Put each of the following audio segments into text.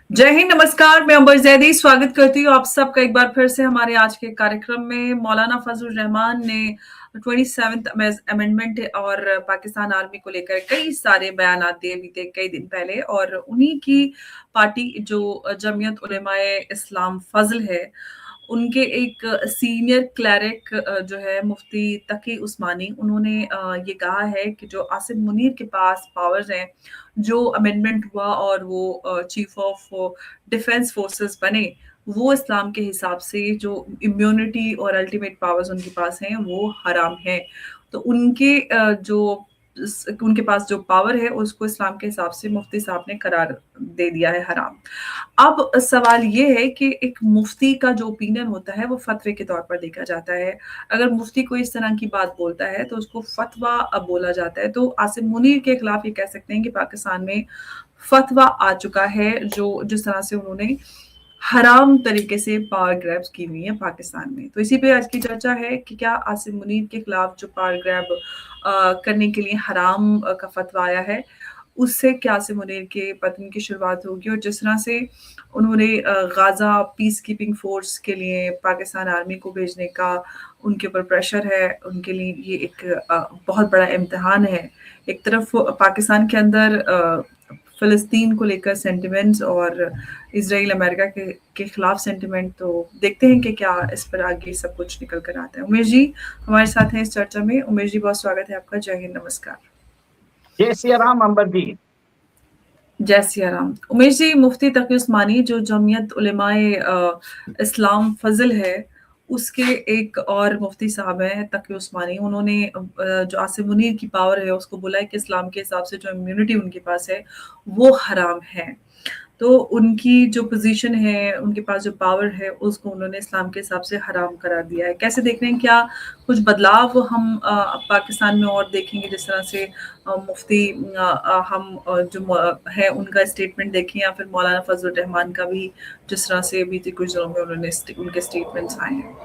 जय हिंद, नमस्कार। मैं अंबर जैदी स्वागत करती हूँ आप सबका एक बार फिर से हमारे आज के कार्यक्रम में। मौलाना फजलुर रहमान ने 27th अमेंडमेंट और पाकिस्तान आर्मी को लेकर कई सारे बयानात दिए बीते कई दिन पहले, और उन्हीं की पार्टी जो जमीयत उलेमाए इस्लाम फजल है, उनके एक सीनियर क्लैरिक जो है मुफ्ती तकी उस्मानी, उन्होंने ये कहा है कि जो आसिम मुनीर के पास पावर्स हैं, जो अमेंडमेंट हुआ और वो चीफ ऑफ डिफेंस फोर्सेस बने, वो इस्लाम के हिसाब से जो इम्यूनिटी और अल्टीमेट पावर्स उनके पास हैं वो हराम है। तो उनके पास जो पावर है उसको इस्लाम के हिसाब से मुफ्ती साहब ने करार दे दिया है हराम। अब सवाल ये है कि एक मुफ्ती का जो ओपिनियन होता है वो फतवे के तौर पर देखा जाता है। अगर मुफ्ती कोई इस तरह की बात बोलता है तो उसको फतवा बोला जाता है। तो आसिम मुनीर के खिलाफ ये कह सकते हैं कि पाकिस्तान में फतवा आ चुका है, जो जिस तरह से उन्होंने हराम तरीके से पावर ग्रैब्स की हुई है पाकिस्तान में। तो इसी पे आज की चर्चा है कि क्या आसिम मुनीर के खिलाफ जो पावर ग्रैब करने के लिए हराम का फतवा आया है, उससे क्या आसिम मुनीर के पतन की शुरुआत होगी, और जिस तरह से उन्होंने गाजा पीस कीपिंग फोर्स के लिए पाकिस्तान आर्मी को भेजने का उनके ऊपर प्रेशर है, उनके लिए ये एक बहुत बड़ा इम्तिहान है। एक तरफ पाकिस्तान के अंदर फ़लस्तीन को लेकर सेंटिमेंट्स और इज़राइल अमेरिका के खिलाफ सेंटिमेंट, तो देखते हैं कि क्या इस पर आगे सब कुछ निकल कर आता है। उमेश जी हमारे साथ हैं इस चर्चा में। उमेश जी, बहुत स्वागत है आपका। जय हिंद, नमस्कार। जय सिया राम अंबर जी। जय सिया राम। उमेश जी, मुफ्ती तकी उस्मानी जो जमीयत उलेमाए इस्लाम फजल है, उसके एक और मुफ्ती साहब हैं तकी उस्मानी, उन्होंने जो आसिम मुनीर की पावर है उसको बोला है कि इस्लाम के हिसाब से जो इम्यूनिटी उनके पास है वो हराम है। तो उनकी जो पोजीशन है, उनके पास जो पावर है, उसको उन्होंने इस्लाम के हिसाब से हराम करार दिया है। कैसे देख रहे हैं, क्या कुछ बदलाव हम पाकिस्तान में और देखेंगे, जिस तरह से मुफ्ती हम जो है उनका स्टेटमेंट देखें, या फिर मौलाना फजल रहमान का भी जिस तरह से बीते कुछ दिनों में उनके स्टेटमेंट्स आए हैं?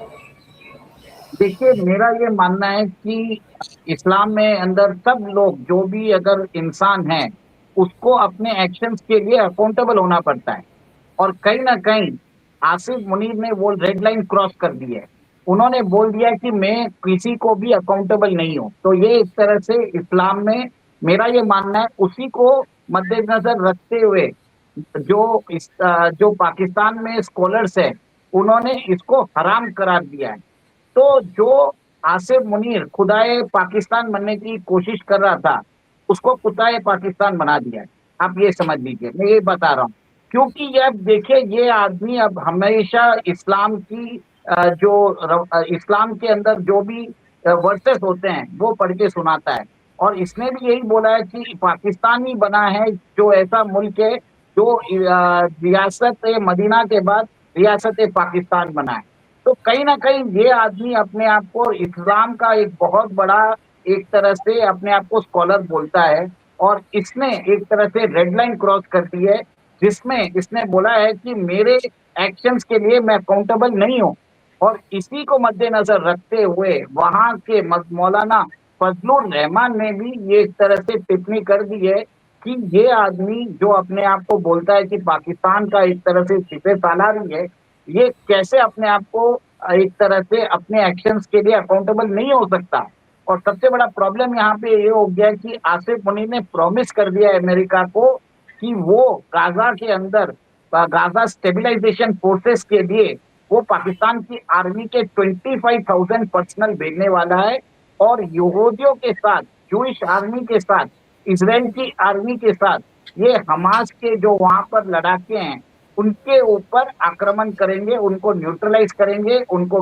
देखिए, मेरा ये मानना है कि इस्लाम में अंदर सब लोग, जो भी अगर इंसान है, उसको अपने एक्शंस के लिए अकाउंटेबल होना पड़ता है। और कहीं ना कहीं आसिफ मुनीर ने वो रेड लाइन क्रॉस कर दी है। उन्होंने बोल दिया कि मैं किसी को भी अकाउंटेबल नहीं हूं। तो ये एक तरह से इस्लाम में, मेरा ये मानना है, उसी को मद्देनजर रखते हुए जो पाकिस्तान में स्कॉलर्स है, उन्होंने इसको हराम करार दिया है। तो जो आसिफ मुनीर खुदाए पाकिस्तान बनने की कोशिश कर रहा था, उसको खुदाए पाकिस्तान बना दिया है। आप ये समझ लीजिए, मैं ये बता रहा हूँ। क्योंकि ये अब देखिए, ये आदमी अब हमेशा इस्लाम की इस्लाम के अंदर जो भी वर्सेस होते हैं वो पढ़ के सुनाता है। और इसने भी यही बोला है कि पाकिस्तान ही बना है जो ऐसा मुल्क है जो रियासत मदीना के बाद रियासत पाकिस्तान बना है। तो कहीं ना कहीं ये आदमी अपने आप को इस्लाम का एक बहुत बड़ा, एक तरह से अपने आप को स्कॉलर बोलता है। और इसने एक तरह से रेड लाइन क्रॉस कर दी है, जिसमें इसने बोला है कि मेरे एक्शंस के लिए मैं अकाउंटेबल नहीं हूं। और इसी को मद्देनजर रखते हुए वहां के मौलाना फजलुर रहमान ने भी ये एक तरह से टिप्पणी कर दी है कि ये आदमी जो अपने आप को बोलता है कि पाकिस्तान का एक तरह से सिपह सालारी है, ये कैसे अपने आप को एक तरह से अपने एक्शंस के लिए अकाउंटेबल नहीं हो सकता। और सबसे बड़ा प्रॉब्लम यहाँ पे ये हो गया कि आसिफ मुनीर ने प्रॉमिस कर दिया अमेरिका को कि वो गाजा के अंदर, गाजा स्टेबलाइजेशन फोर्सेस के लिए वो पाकिस्तान की आर्मी के 25,000 पर्सनल भेजने वाला है। और यहूदियों के साथ, जूइश आर्मी के साथ, इसराइल की आर्मी के साथ, ये हमास के जो वहां पर लड़ाके हैं, उनके ऊपर आक्रमण करेंगे, उनको न्यूट्रलाइज करेंगे, उनको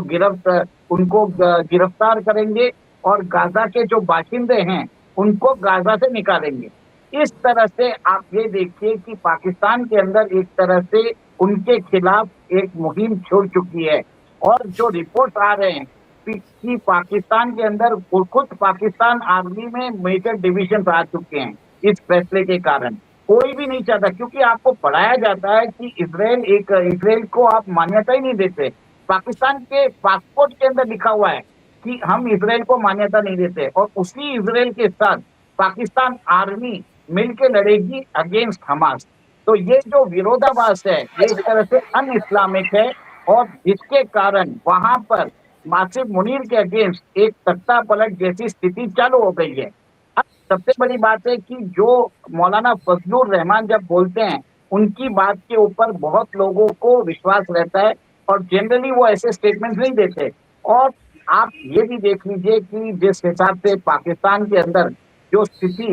गिरफ्तार करेंगे। और गाजा के जो बाशिंदे हैं उनको गाजा से निकालेंगे। इस तरह से आप ये देखिए कि पाकिस्तान के अंदर एक तरह से उनके खिलाफ एक मुहिम छोड़ चुकी है। और जो रिपोर्ट आ रहे हैं कि पाकिस्तान के अंदर खुद पाकिस्तान आर्मी में मेजर डिविजन आ चुके हैं इस फैसले के कारण। कोई भी नहीं चाहता, क्योंकि आपको पढ़ाया जाता है कि इसराइल को आप मान्यता ही नहीं देते। पाकिस्तान के पासपोर्ट के अंदर लिखा हुआ है कि हम इसराइल को मान्यता नहीं देते। और उसी इसराइल के साथ पाकिस्तान आर्मी मिलकर लड़ेगी अगेंस्ट हमास। तो ये जो विरोधाभास है, ये एक तरह से अन इस्लामिक है, और जिसके कारण वहां पर मासिफ मुनीर के अगेंस्ट एक तख्ता पलट जैसी स्थिति चालू हो गई है। अब सबसे बड़ी बात है कि जो मौलाना फजलुर रहमान जब बोलते हैं, उनकी बात के ऊपर बहुत लोगों को विश्वास रहता है, और जनरली वो ऐसे स्टेटमेंट नहीं देते। और आप ये भी देख लीजिए कि जिस हिसाब से पाकिस्तान के अंदर जो स्थिति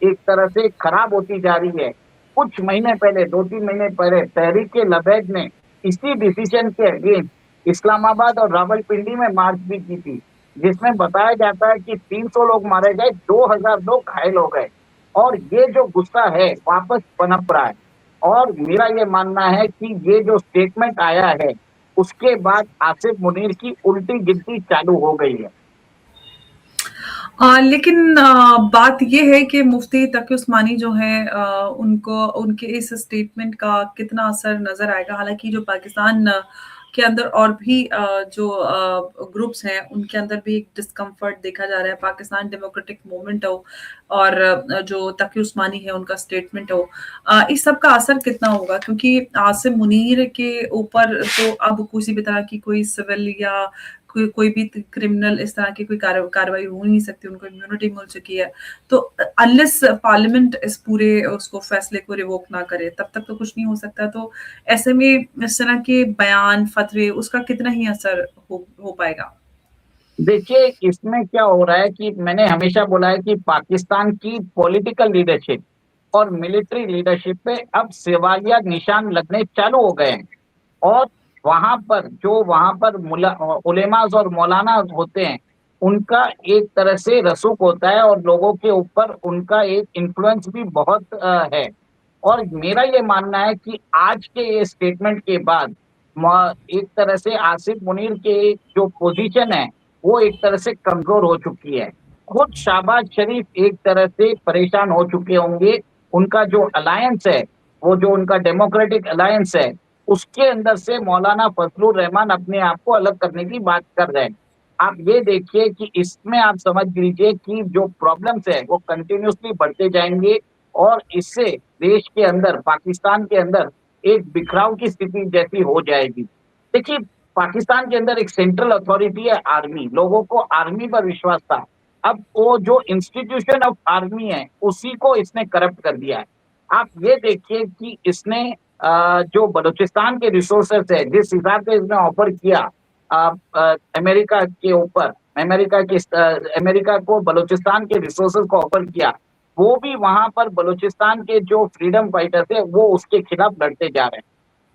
एक तरह से खराब होती जा रही है, कुछ महीने पहले, 2-3 महीने पहले तहरीक लबैक ने इसी डिसीजन के अगेंस्ट इस्लामाबाद और रावलपिंडी में मार्च भी की थी, जिसमें बताया जाता है कि 300 लोग मारे गए, 2000 लोग घायल हो गए। और ये जो गुस्सा है वापस पनप रहा है, और मेरा ये मानना है कि ये जो स्टेटमेंट आया है, उसके बाद आसिफ मुनीर की उल्टी गिनती चालू हो गई है। लेकिन बात ये है कि मुफ्ती तकी उस्मानी जो हैं, उनको उनके इस स्टेटमेंट का कितना असर नज़र आएगा? हालाँकि जो पाकिस्तान के अंदर और भी जो ग्रुप्स हैं, उनके अंदर भी एक डिस्कम्फर्ट देखा जा रहा है। पाकिस्तान डेमोक्रेटिक मूवमेंट हो और जो तकी उस्मानी है, उनका स्टेटमेंट हो, इस सब का असर कितना होगा? क्योंकि आसिम मुनीर के ऊपर तो अब किसी भी तरह की कोई सिविल या कोई भी क्रिमिनल इस तरह की कोई कार्रवाई हो नहीं सकती, उनको इम्यूनिटी मिल चुकी है। तो अनलेस पार्लियामेंट इस पूरे उसको फैसले को रिवोक ना करे, तब तक तो कुछ नहीं हो सकता। तो ऐसे में इस तरह के बयान, फतवे, उसका कितना ही असर हो पाएगा? देखिए, इसमें क्या हो रहा है कि मैंने हमेशा बोला है कि पाकिस्तान की पॉलिटिकल लीडरशिप और मिलिट्री लीडरशिप पे अब सवालिया निशान लगने चालू हो गए हैं। और वहां पर उलेमास और मौलाना होते हैं, उनका एक तरह से रसूख होता है, और लोगों के ऊपर उनका एक इन्फ्लुएंस भी बहुत है। और मेरा ये मानना है कि आज के ये स्टेटमेंट के बाद एक तरह से आसिफ मुनीर के जो पोजीशन है, वो एक तरह से कमजोर हो चुकी है। खुद शहबाज शरीफ एक तरह से परेशान हो चुके होंगे। उनका जो अलायंस है, वो जो उनका डेमोक्रेटिक अलायंस है, उसके अंदर से मौलाना फजलुर रहमान अपने आप को अलग करने की बात कर रहे हैं। आप ये देखिए कि इसमें आप समझ लीजिए कि जो प्रॉब्लम्स है वो कंटिन्यूसली बढ़ते जाएंगे, और इससे देश के अंदर, पाकिस्तान के अंदर एक बिखराव की स्थिति जैसी हो जाएगी। देखिए, पाकिस्तान के अंदर एक सेंट्रल अथॉरिटी है आर्मी, लोगों को आर्मी पर विश्वास था। अब वो जो इंस्टीट्यूशन ऑफ आर्मी है, उसी को इसने करप्ट कर दिया है। आप ये देखिए कि इसने जो बलूचिस्तान के रिसोर्सेस है, जिस हिसाब से इसने ऑफर किया अमेरिका के ऊपर, अमेरिका को बलूचिस्तान के रिसोर्सेस को ऑफर किया, वो भी वहां पर बलूचिस्तान के जो फ्रीडम फाइटर्स है, वो उसके खिलाफ लड़ते जा रहे हैं।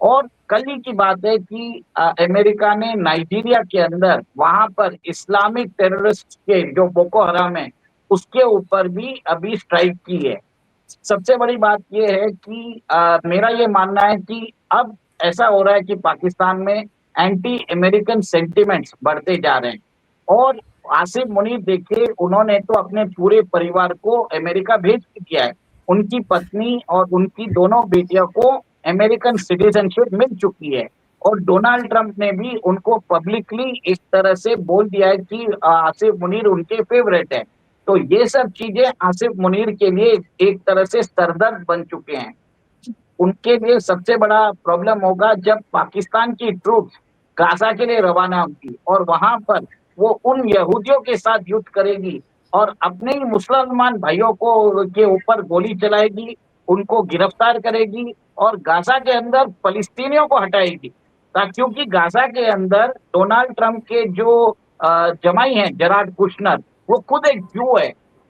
और कल ही की बात है कि अमेरिका ने नाइजीरिया के अंदर वहां पर इस्लामिक टेररिस्ट के जो बोको हराम है, उसके ऊपर भी अभी स्ट्राइक की है। सबसे बड़ी बात यह है कि मेरा ये मानना है कि अब ऐसा हो रहा है कि पाकिस्तान में एंटी अमेरिकन सेंटिमेंट्स बढ़ते जा रहे हैं। और आसिफ मुनीर देखिए, उन्होंने तो अपने पूरे परिवार को अमेरिका भेज दिया है। उनकी पत्नी और उनकी दोनों बेटियों को अमेरिकन सिटीजनशिप मिल चुकी है, और डोनाल्ड ट्रंप ने भी उनको पब्लिकली इस तरह से बोल दिया है कि आसिफ मुनीर उनके फेवरेट है। तो ये सब चीजें आसिफ मुनीर के लिए एक तरह से सरदर्द बन चुके हैं। उनके लिए सबसे बड़ा प्रॉब्लम होगा जब पाकिस्तान की ट्रूप्स गाजा के लिए रवाना होगी, और वहां पर वो उन यहूदियों के साथ युद्ध करेगी, और अपने ही मुसलमान भाइयों को के ऊपर गोली चलाएगी, उनको गिरफ्तार करेगी, और गाजा के अंदर फलिस्तीनियों को हटाएगी। क्योंकि गाजा के अंदर डोनाल्ड ट्रंप के जो जमाई हैं, जराड कुशनर, वो खुद एक जू है।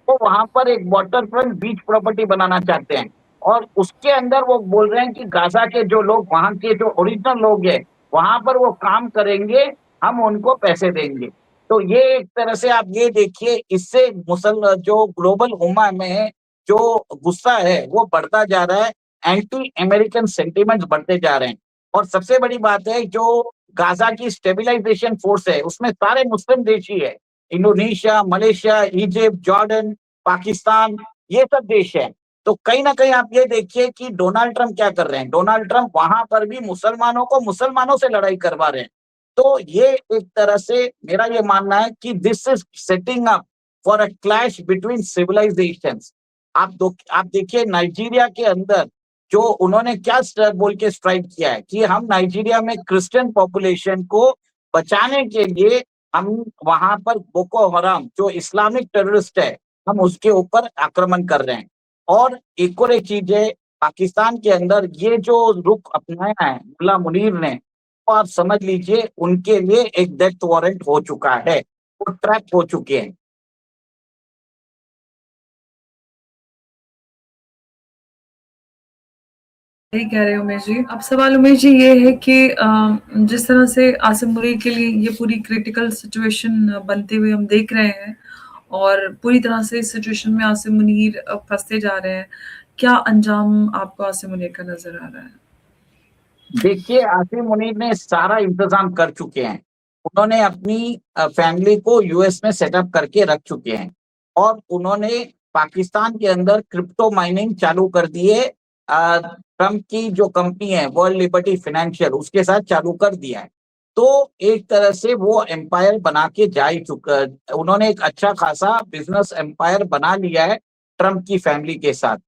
वो वहां पर एक वाटर फ्रंट बीच प्रॉपर्टी बनाना चाहते हैं, और उसके अंदर वो बोल रहे हैं कि गाजा के जो लोग, वहां के जो ओरिजिनल लोग हैं, वहां पर वो काम करेंगे, हम उनको पैसे देंगे। तो ये एक तरह से आप ये देखिए, इससे जो ग्लोबल उम्मा में जो गुस्सा है वो बढ़ता जा रहा है, एंटी अमेरिकन सेंटिमेंट्स बढ़ते जा रहे हैं। और सबसे बड़ी बात है, जो गाजा की स्टेबिलाईजेशन फोर्स है, उसमें सारे मुस्लिम देश ही है। Indonesia, Malaysia, Egypt, Jordan, Pakistan, ये सब देश है। तो कहीं ना कहीं आप ये देखिए कि डोनाल्ड ट्रंप क्या कर रहे हैं। डोनाल्ड ट्रंप वहां पर भी मुसलमानों को मुसलमानों से लड़ाई करवा रहे हैं। तो ये एक तरह से मेरा ये मानना है कि this is setting up for a clash between civilisations. आप देखिए नाइजीरिया के अंदर जो उन्होंने क्या बोल के स्ट्राइक किया है कि हम नाइजीरिया में क्रिश्चियन पॉपुलेशन को बचाने के लिए हम वहां पर बोको हराम जो इस्लामिक टेररिस्ट है, हम उसके ऊपर आक्रमण कर रहे हैं। और एक और एक चीज है, पाकिस्तान के अंदर ये जो रुख अपनाया है मुल्ला मुनीर ने, तो आप समझ लीजिए उनके लिए एक डेथ वारंट हो चुका है, वो ट्रैप हो चुके हैं। सही कह रहे हो उमेश जी। अब सवाल उमेश जी ये है कि जिस तरह से आसिम मुनीर के लिए ये पूरी क्रिटिकल सिचुएशन बनते हुए हम देख रहे हैं और पूरी तरह से इस सिचुएशन में आसिम मुनीर फंसते जा रहे हैं, क्या अंजाम आपको आसिम मुनीर का नजर आ रहा है? देखिए, आसिम मुनीर ने सारा इंतजाम कर चुके हैं। उन्होंने अपनी फैमिली को यूएस में सेटअप करके रख चुके हैं और उन्होंने पाकिस्तान के अंदर क्रिप्टो माइनिंग चालू कर दी है। ट्रम्प की जो कंपनी है वर्ल्ड लिबर्टी फाइनेंशियल, उसके साथ चालू कर दिया है। तो एक तरह से वो एम्पायर बना के जा ही चुका, उन्होंने एक अच्छा खासा बिजनेस एम्पायर बना लिया है ट्रम्प की फैमिली के साथ।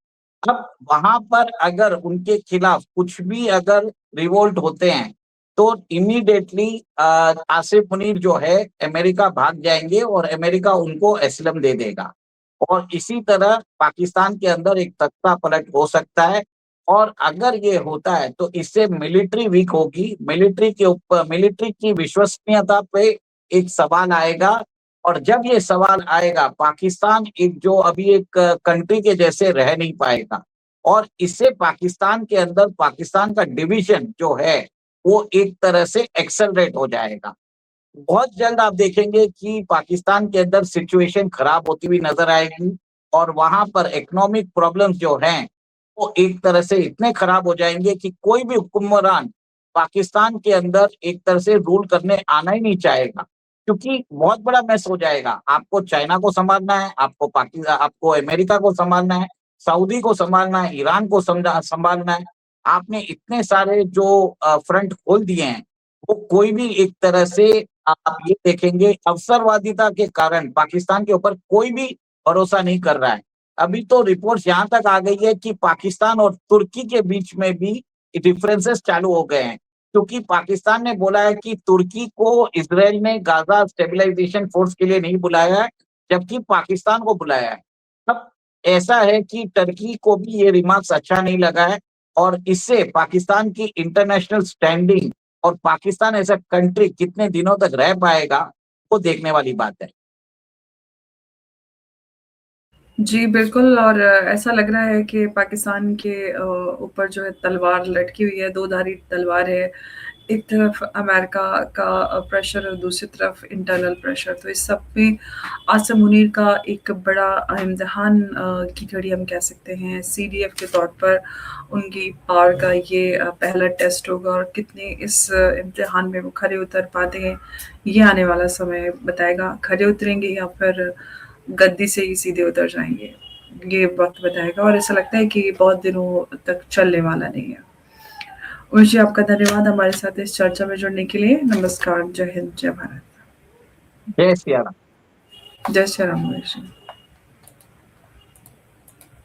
अब वहां पर अगर उनके खिलाफ कुछ भी अगर रिवोल्ट होते हैं तो इमीडिएटली आसिफ मुनीर जो है अमेरिका भाग जाएंगे और अमेरिका उनको एसिलम दे देगा और इसी तरह पाकिस्तान के अंदर एक तख्ता पलट हो सकता है। और अगर ये होता है तो इससे मिलिट्री वीक होगी, मिलिट्री के ऊपर, मिलिट्री की विश्वसनीयता पे एक सवाल आएगा। और जब ये सवाल आएगा, पाकिस्तान एक जो अभी एक कंट्री के जैसे रह नहीं पाएगा और इससे पाकिस्तान के अंदर पाकिस्तान का डिवीजन जो है वो एक तरह से एक्सेलरेट हो जाएगा। बहुत जल्द आप देखेंगे कि पाकिस्तान के अंदर सिचुएशन खराब होती हुई नजर आएगी और वहां पर इकोनॉमिक प्रॉब्लम्स जो हैं वो एक तरह से इतने खराब हो जाएंगे कि कोई भी हुक्मरान पाकिस्तान के अंदर एक तरह से रूल करने आना ही नहीं चाहेगा, क्योंकि बहुत बड़ा मैस हो जाएगा। आपको चाइना को संभालना है, आपको पाकिस्तान, आपको अमेरिका को संभालना है, सऊदी को संभालना है, ईरान को संभालना है। आपने इतने सारे जो फ्रंट खोल दिए हैं, वो कोई भी एक तरह से, आप ये देखेंगे अवसरवादिता के कारण पाकिस्तान के ऊपर कोई भी भरोसा नहीं कर रहा है। अभी तो रिपोर्ट्स यहाँ तक आ गई है कि पाकिस्तान और तुर्की के बीच में भी डिफरेंसेस चालू हो गए हैं, क्योंकि पाकिस्तान ने बोला है कि तुर्की को इजराइल ने गाजा स्टेबलाइजेशन फोर्स के लिए नहीं बुलाया है, जबकि पाकिस्तान को बुलाया है। अब ऐसा है कि टर्की को भी ये रिमार्क्स अच्छा नहीं लगा है और इससे पाकिस्तान की इंटरनेशनल स्टैंडिंग और पाकिस्तान एज अ कंट्री कितने दिनों तक रह पाएगा वो देखने वाली बात है। जी, बिल्कुल। और ऐसा लग रहा है कि पाकिस्तान के ऊपर जो है तलवार लटकी हुई है, दो-धारी तलवार है। एक तरफ अमेरिका का प्रेशर और दूसरी तरफ इंटरनल प्रेशर। तो इस सब में आसिम मुनीर का एक बड़ा इम्तिहान की घड़ी हम कह सकते हैं। सीडीएफ के तौर पर उनकी पावर का ये पहला टेस्ट होगा और कितने इस इम्तिहान में वो खरे उतर पाते हैं, ये आने वाला समय बताएगा। खरे उतरेंगे या फिर गद्दी से ही सीधे उतर जाएँगे, ये वक़्त बताएगा। और ऐसा लगता है कि ये बहुत दिनों तक चलने वाला नहीं है। उमेश जी, आपका धन्यवाद हमारे साथ इस चर्चा में जुड़ने के लिए। नमस्कार, जय हिंद, जय भारत। जय सिया राम। जय श्री राम उमेश जी।